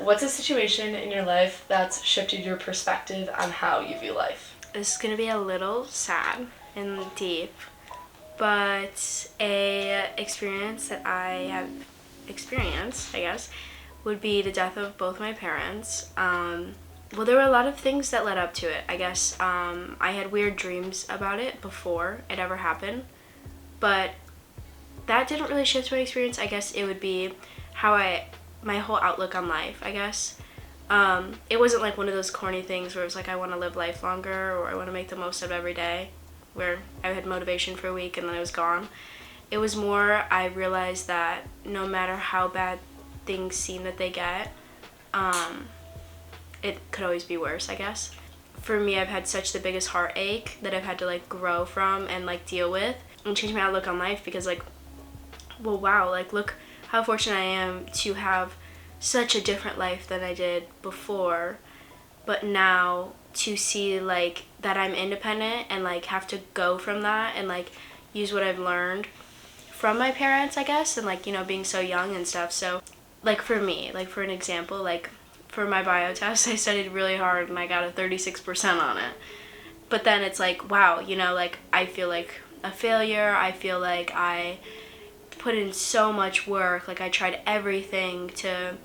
what's a situation in your life that's shifted your perspective on how you view life? This is going to be a little sad and deep, but a experience that I have experienced, I guess, would be the death of both my parents. Well, there were a lot of things that led up to it. I guess I had weird dreams about it before it ever happened, but that didn't really shift my experience. I guess it would be my whole outlook on life, I guess. It wasn't like one of those corny things where it was like I want to live life longer or I want to make the most of every day, where I had motivation for a week and then it was gone. It was more, I realized that no matter how bad things seem that they get, it could always be worse, I guess. For me, I've had such the biggest heartache that I've had to like grow from and like deal with and change my outlook on life, because like, well, wow, like look how fortunate I am to have such a different life than I did before, but now to see like that I'm independent and like have to go from that and like use what I've learned from my parents, I guess, and like, you know, being so young and stuff. So like for me, like for an example, like for my bio test, I studied really hard and I got a 36% on it. But then it's like, wow, you know, like I feel like a failure. I feel like I put in so much work. Like I tried everything to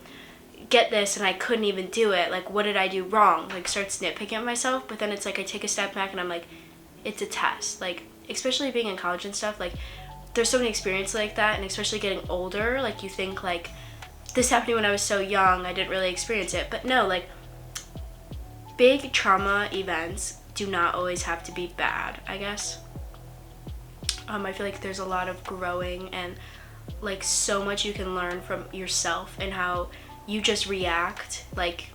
get this and I couldn't even do it. Like what did I do wrong? Like starts nitpicking at myself. But then it's like I take a step back and I'm like, it's a test. Like especially being in college and stuff, like there's so many experiences like that, and especially getting older, like you think like this happened to me when I was so young, I didn't really experience it. But no, like big trauma events do not always have to be bad, I guess. I feel like there's a lot of growing and like so much you can learn from yourself and how you just react like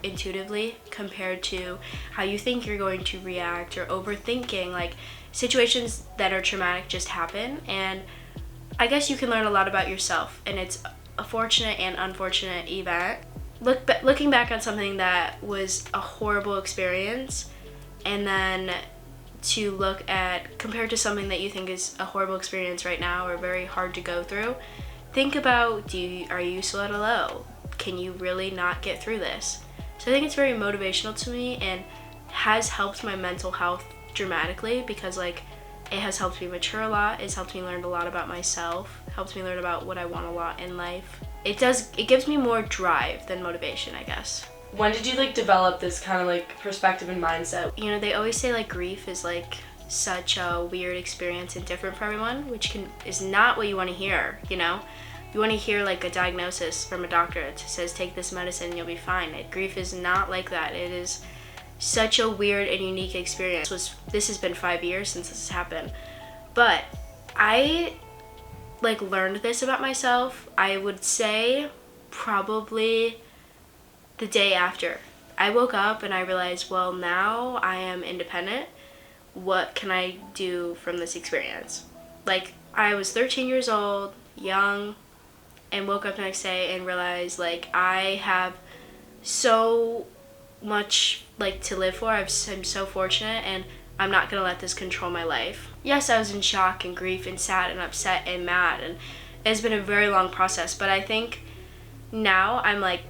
intuitively compared to how you think you're going to react, or overthinking. Like situations that are traumatic just happen, and I guess you can learn a lot about yourself, and it's a fortunate and unfortunate event. Looking back on something that was a horrible experience, and then to look at compared to something that you think is a horrible experience right now or very hard to go through, think about, are you still at a low? Can you really not get through this? So I think it's very motivational to me and has helped my mental health dramatically, because like it has helped me mature a lot. It's helped me learn a lot about myself, helped me learn about what I want a lot in life. It gives me more drive than motivation, I guess. When did you like develop this kind of like perspective and mindset? You know, they always say like grief is like such a weird experience and different for everyone, which is not what you want to hear, you know? You want to hear like a diagnosis from a doctor that says take this medicine and you'll be fine. Grief is not like that. It is such a weird and unique experience. This has been 5 years since this has happened, but I like learned this about myself, I would say probably the day after. I woke up and I realized, well, now I am independent. What can I do from this experience? Like I was 13 years old, young, and woke up the next day and realized like I have so much like to live for. I'm so fortunate, and I'm not gonna let this control my life. Yes, I was in shock and grief and sad and upset and mad, and it's been a very long process, but I think now I'm like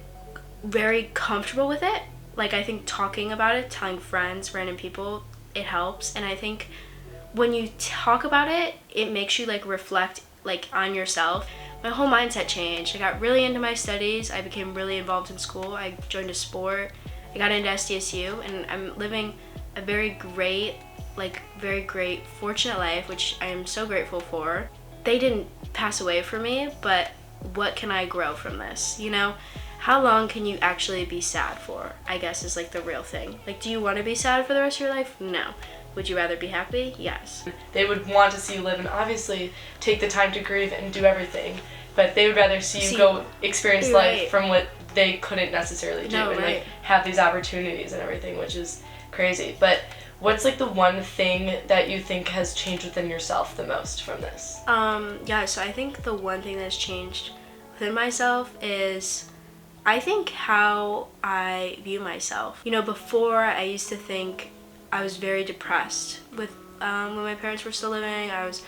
very comfortable with it. Like I think talking about it, telling friends, random people, it helps. And I think when you talk about it, it makes you like reflect like on yourself. My whole mindset changed. I got really into my studies. I became really involved in school. I joined a sport. I got into SDSU, and I'm living a very great, fortunate life, which I am so grateful for. They didn't pass away for me, but what can I grow from this? You know, how long can you actually be sad for, I guess, is like the real thing. Like, do you want to be sad for the rest of your life? No. Would you rather be happy? Yes. They would want to see you live and obviously take the time to grieve and do everything, but they would rather see you go experience life from what they couldn't necessarily do, and like have these opportunities and everything, which is crazy. But what's like the one thing that you think has changed within yourself the most from this? So I think the one thing that's changed within myself is I think how I view myself. You know, before I used to think I was very depressed with when my parents were still living. I was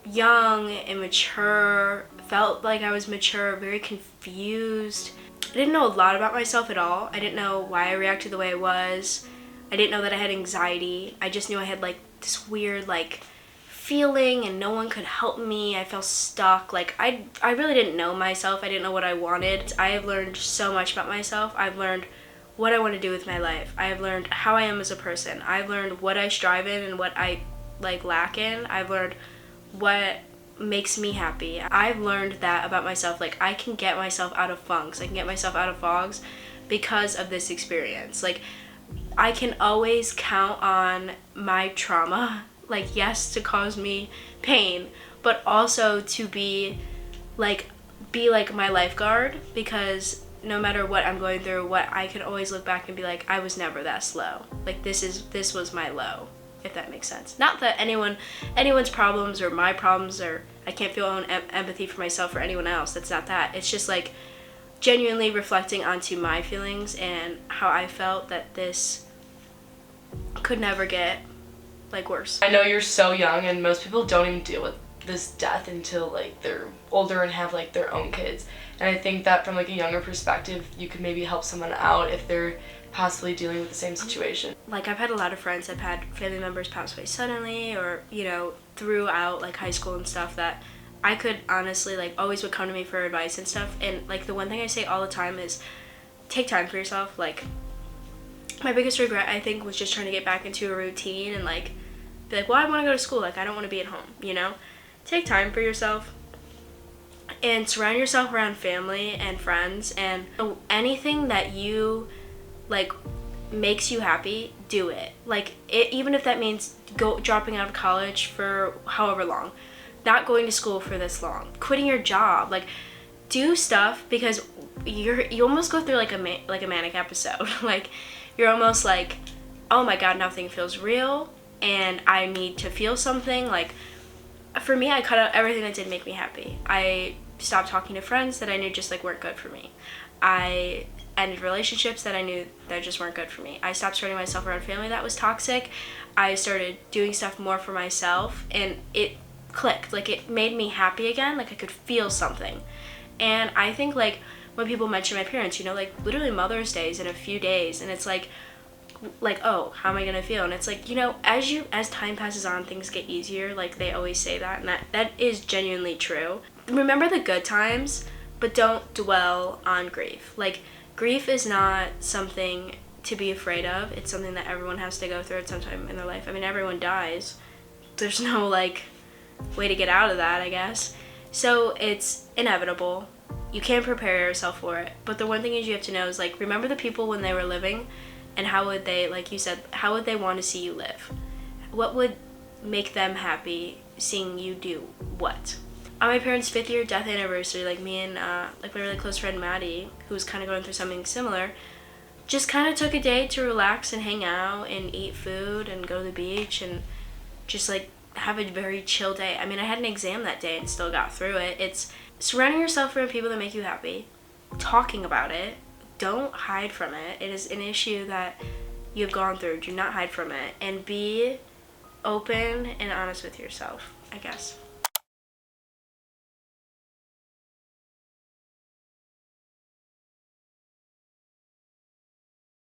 young, immature, felt like I was mature, very confused. I didn't know a lot about myself at all. I didn't know why I reacted the way I was. I didn't know that I had anxiety. I just knew I had like this weird like feeling and no one could help me. I felt stuck. Like I really didn't know myself. I didn't know what I wanted. I have learned so much about myself. I've learned what I want to do with my life. I have learned how I am as a person. I've learned what I strive in and what I like lack in. I've learned what makes me happy. I've learned that about myself. Like I can get myself out of funks. I can get myself out of fogs because of this experience. Like I can always count on my trauma, like yes, to cause me pain, but also to be like my lifeguard, because no matter what I'm going through, what I can always look back and be like, I was never that slow. Like this was my low, if that makes sense. Not that anyone's problems or my problems, or I can't feel own empathy for myself or anyone else. That's not that. It's just like genuinely reflecting onto my feelings and how I felt that this could never get like worse. I know you're so young, and most people don't even deal with this death until like they're older and have like their own kids. And I think that from like a younger perspective, you could maybe help someone out if they're possibly dealing with the same situation. Like I've had a lot of friends, I've had family members pass away suddenly, or you know, throughout like high school and stuff, that I could honestly like always would come to me for advice and stuff. And like the one thing I say all the time is take time for yourself. Like my biggest regret, I think, was just trying to get back into a routine and like be like, well, I want to go to school, like I don't want to be at home, you know? Take time for yourself and surround yourself around family and friends, and anything that you like makes you happy, do it. Like even if that means dropping out of college for however long, not going to school for this long, quitting your job, like do stuff, because you almost go through like a manic episode. Like you're almost like, oh my god, nothing feels real and I need to feel something. Like for me, I cut out everything that didn't make me happy. I stopped talking to friends that I knew just like weren't good for me. I ended relationships that I knew that just weren't good for me. I stopped surrounding myself around family that was toxic. I started doing stuff more for myself, and it clicked. Like it made me happy again. Like I could feel something. And I think like when people mention my parents, you know, like literally Mother's Day is in a few days, and it's like oh, how am I gonna feel? And it's like, you know, as time passes on, things get easier. Like they always say that, and that is genuinely true. Remember the good times, but don't dwell on grief. Like grief is not something to be afraid of. It's something that everyone has to go through at some time in their life. I mean, everyone dies. There's no like way to get out of that, I guess. So it's inevitable. You can't prepare yourself for it. But the one thing is you have to know is like, remember the people when they were living, and how would they, like you said, how would they want to see you live? What would make them happy seeing you do what? On my parents' 5th year death anniversary, like me and like my really close friend Maddie, who was kind of going through something similar, just kind of took a day to relax and hang out and eat food and go to the beach and just like have a very chill day. I mean, I had an exam that day and still got through it. It's surrounding yourself around people that make you happy, talking about it. Don't hide from it. It is an issue that you've gone through. Do not hide from it, and be open and honest with yourself, I guess.